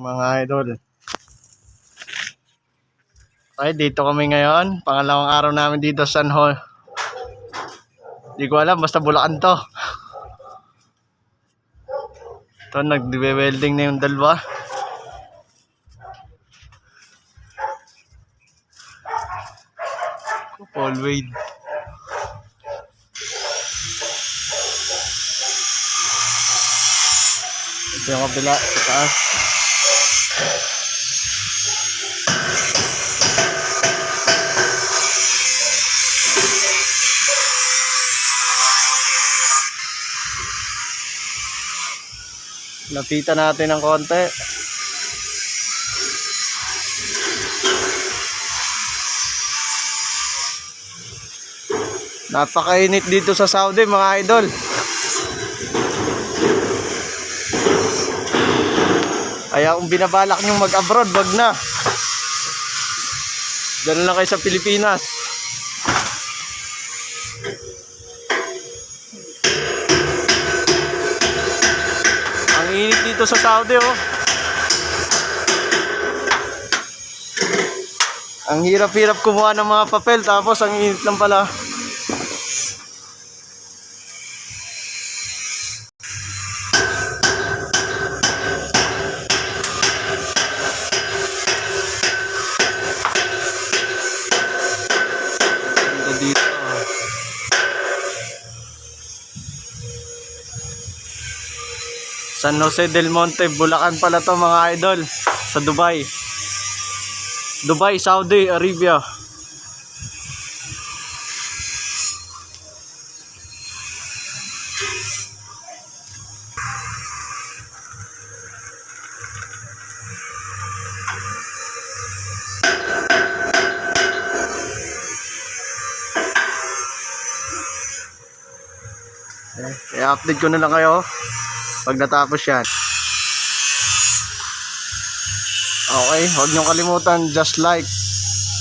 mga idol. Okay, dito kami ngayon. Pangalawang araw namin dito sa San Juan. Hindi ko alam, basta Bulacan to. Ito, nagbe-welding na yung dalawa. Paul Wade. Ito yung kabila sa taas. Lapitan natin ng konti. Napakainit dito sa Saudi mga idol. Kaya kung binabalak nyo mag-abroad, wag na. Ganun lang kayo sa Pilipinas. Ang init dito sa Saudi, oh. Ang hirap-hirap kumuha ng mga papel, tapos ang init lang pala. Dito. San Jose del Monte, Bulacan pala to mga idol. Sa Dubai. Dubai, Saudi Arabia. I-update ko na lang kayo pag natapos yan. Okay, huwag niyong kalimutan, just like,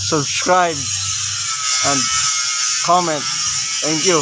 subscribe, and comment. Thank you.